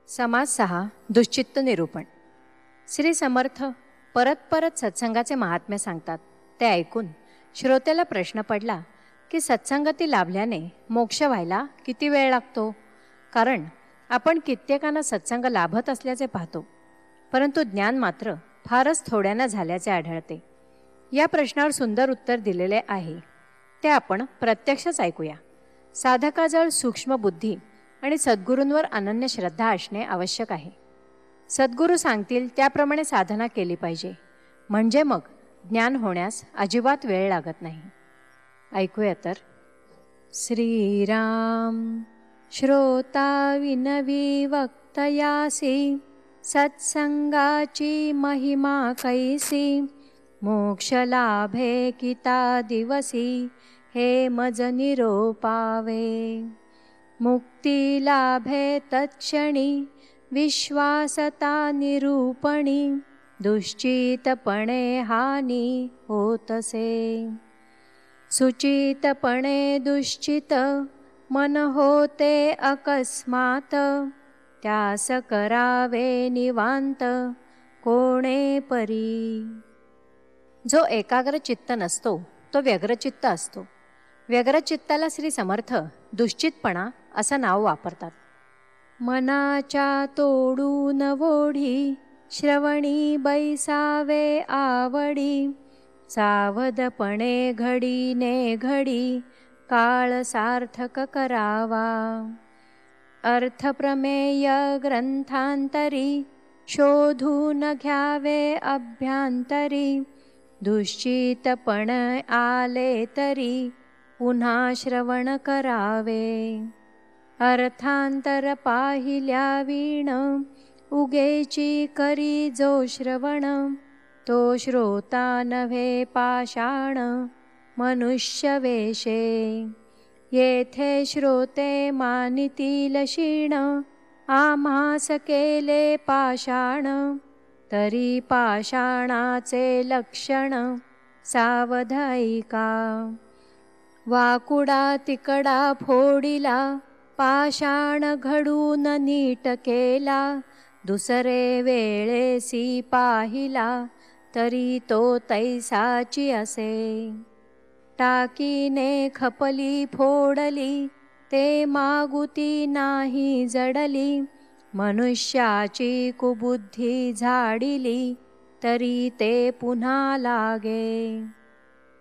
समाज 6 दुश्चित्त निरूपण. श्री समर्थ परत परत सत्संगाचे महात्म्य सांगतात. ते ऐकून श्रोत्याला प्रश्न पडला की सत्संगती लाभल्याने मोक्ष व्हायला किती वेळ लागतो. कारण आपण कित्येकांना सत्संग लाभत असल्याचे पाहतो, परंतु ज्ञान मात्र फारच थोड्यानं झाल्याचे आढळते. या प्रश्नावर सुंदर उत्तर दिलेले आहे, ते आपण प्रत्यक्षच ऐकूया. साधकाजवळ सूक्ष्म बुद्धी आणि सद्गुरूंवर अनन्य श्रद्धा असणे आवश्यक आहे. सद्गुरू सांगतील त्याप्रमाणे साधना केली पाहिजे, म्हणजे मग ज्ञान होण्यास अजिबात वेळ लागत नाही. ऐकूया तर. श्रीराम श्रोता विनवी वक्तयासी, सत्संगाची महिमा कैसी. मोक्ष लाभे किता दिवसी, हे मज निरोपावे. मुक्ती लाभे तत्क्षणी, विश्वासता निरूपणी. दुश्चितपणे हानी होतसे, सुचितपणे दुश्चित. मन होते अकस्मात, त्यास करावे निवांत कोणे परी. जो एकाग्र चित्त नसतो तो व्यग्रचित्त असतो. व्यग्रचित्ताला श्री समर्थ दुश्चितपणा असं नाव वापरतात. मनाच्या तोडून वोढी, श्रवणी बैसावे आवडी. सावधपणे घडीने घडी, काळ सार्थक करावा. अर्थप्रमेय ग्रंथांतरी, शोधून घ्यावे अभ्यंतरी. दुश्चितपण आले तरी, पुन्हा श्रवण करावे. अर्थांतर पाहिल्या वीण, उगेची करी जो श्रवण. तो श्रोता नव्हे पाषाण, मनुष्य वेशे. येथे श्रोते मानितील क्षीण, आम्हास केले पाषाण. तरी पाषाणाचे लक्षण, सावध ऐका. वाकुडा तिकडा फोडिला, पाषाण घडून नीट केला. दुसरे वेळेसी पाहिला, तरी तो तैसाची असे. टाकीने खपली फोडली, ते मागुती नाही जडली. मनुष्याची कुबुद्धी झाडिली, तरी ते पुन्हा लागे.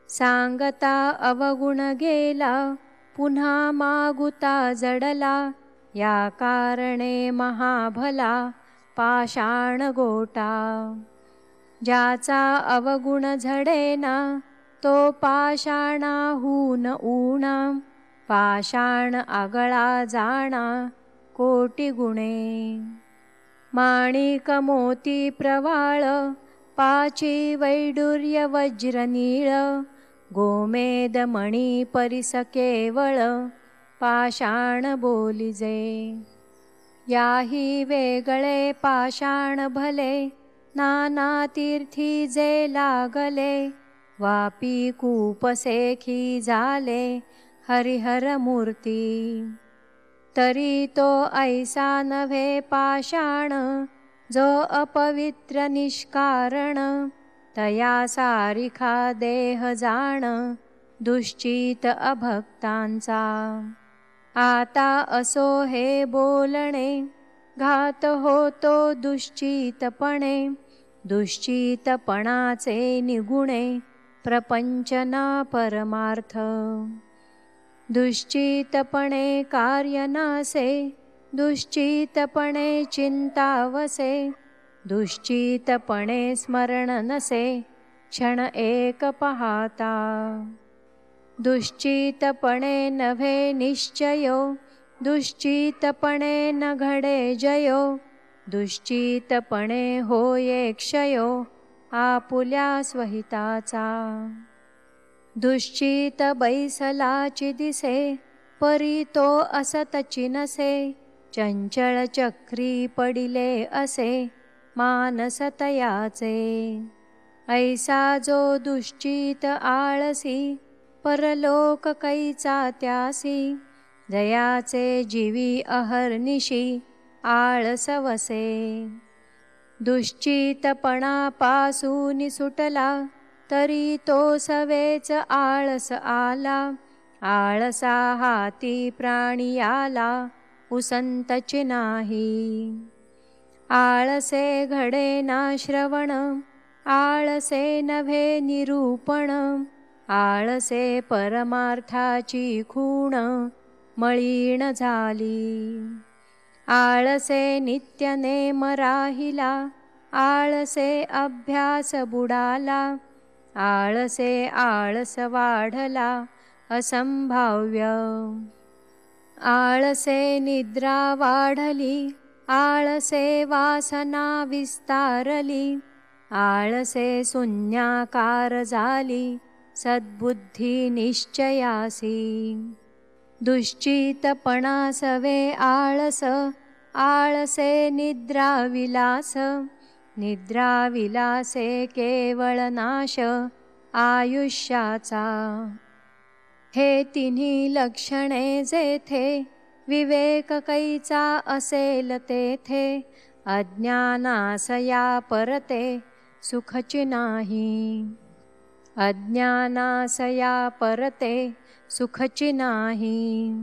सांगता अवगुण गेला, पुन्हा मागुता जडला. या कारणे महाभला, पाषाण गोटा. ज्याचा अवगुण झडेना, तो पाषाणाहून ऊणा. पाषाण आगळा जाणा, कोटी गुणे. माणिक मोती प्रवाळ, पाची वैडूर्य वज्र नीळ. गोमेद मणी परिस केवळ, पाषाण बोलिजे. याही वेगळे पाषाण भले, नाना तीर्थी जे लागले. वापी कूपसेखी झाले, हरिहर मूर्ती. तरी तो ऐसा नव्हे पाषाण, जो अपवित्र निष्कारण. तया सारिखा देह जाण, दुश्चित अभक्तांचा. आता असो हे बोलणे, घात होतो दुश्चितपणे. दुश्चितपणाचे निगुणे, प्रपंचना परमार्थ. दुश्चितपणे कार्य नासे, दुश्चितपणे चिंतावसे. दुश्चितपणे स्मरण नसे, क्षण एक पाहता. दुश्चितपणे नव्हे निश्चयो, दुश्चितपणे न घडे जयो. दुश्चितपणे होये क्षयो, आपुल्या स्वहिताचा. दुश्चित बैसलाची दिसे, परी तो असतची नसे. चंचळ चक्री पडिले असे, मानस तयाचे. ऐसा जो दुश्चित आळसी, परलोक कैचा त्यासी. जयाचे जीवी अहर्निशी, आळस वसे. दुश्चितपणापासून सुटला तरी तो सवेच आळस आला. आळसा हाती प्राणी आला उसंतची नाही. आळसे घडे ना श्रवण, आळसे नव्हे निरूपण. आळसे परमार्थाची खूण मळीण झाली. आळसे नित्य नेम राहिला, आळसे अभ्यास बुडाला. आळसे आळस वाढला असंभाव्य. आळसे निद्रा वाढली, आळसे वासना विस्तारली. आळसे शून्याकार झाली सद्बुद्धी निश्चयासी. दुश्चितपणा सवे आळस, आळसे निद्रा विलास. निद्रा विलासे केवळ नाश आयुष्याचा. हे तिन्ही लक्षणे जेथे, विवेक कैचा असेल तेथे. अज्ञानासया परते सुखची नाही. अज्ञानासया परते सुखची नाही.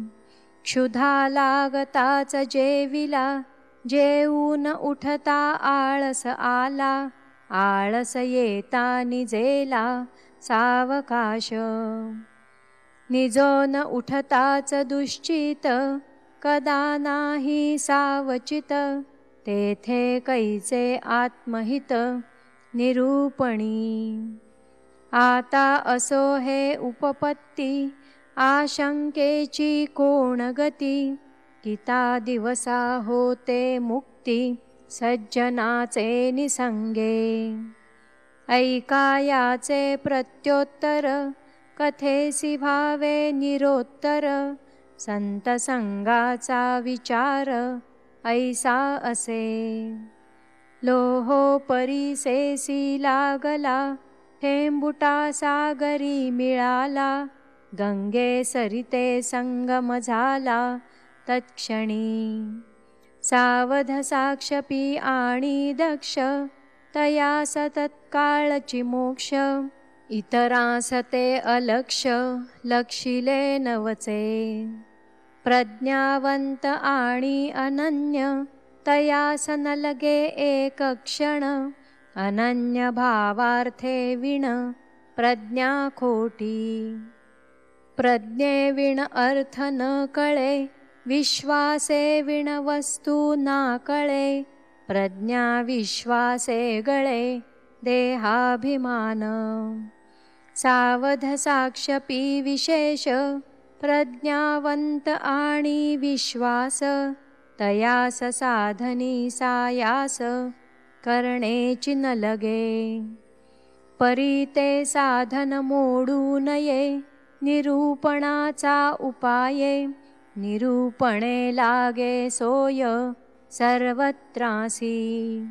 क्षुधा लागताच जेविला, जेवून उठता आळस आला. आळस येता निजेला सावकाश. निजोन उठताच दुश्चित, कदा नाही सावचित. तेथे कैचे आत्महित निरूपणी. आता असो हे उपपत्ती, आशंकेची कोण गती. किता दिवसा होते मुक्ती सज्जनाचे निसंगे. ऐकायाचे प्रत्योत्तर, कथेसी भावे निरोत्तर. संत संगाचा विचार ऐसा असे. लोहो परिसेसी लागला, थेंबुटा सागरी मिळाला. गंगे सरिते संगम झाला तत्क्षणी. सावध साक्षपी आणि दक्ष, तयास तत्काळची मोक्ष. इतरांस ते अलक्ष, लक्षिले नवचे. प्रज्ञावंत आणि अनन्य, तयास न लगे एक क्षण. अनन्य भावार्थे विण प्रज्ञा खोटी. प्रज्ञे विण अर्थ न कळे, विश्वासे विण वस्तू ना कळे. प्रज्ञा विश्वासे गळे देहाभिमान. सावध साक्षपी विशेष, प्रज्ञावंत आणि विश्वास. तयास साधनी सायास, करणेची न लगे. परी ते साधन मोडू नये, निरूपणाचा उपाये. निरूपणे लागे सोय सर्वत्रासी.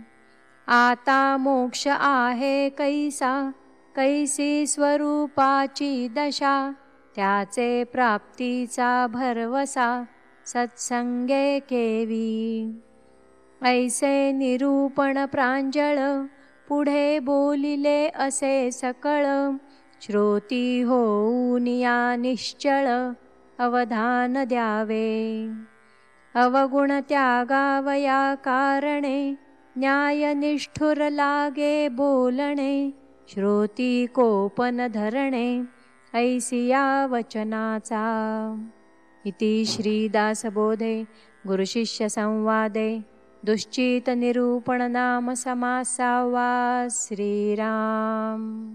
आता मोक्ष आहे कैसा, कैसी स्वरूपाची दशा. त्याचे प्राप्तीचा भरवसा, सत्संगे केवी. ऐसे निरूपण प्रांजळ, पुढे बोलिले असे सकळ. श्रोती होऊन या निश्चळ, अवधान द्यावे. अवगुण त्यागावया कारणे, न्याय निष्ठुर लागे बोलणे. श्रोती कोपन धरणे, ऐसिया वचनाचा. इति श्रीदासबोधे गुरुशिष्य संवादे दुश्चित निरूपण नाम समासावा. श्रीराम.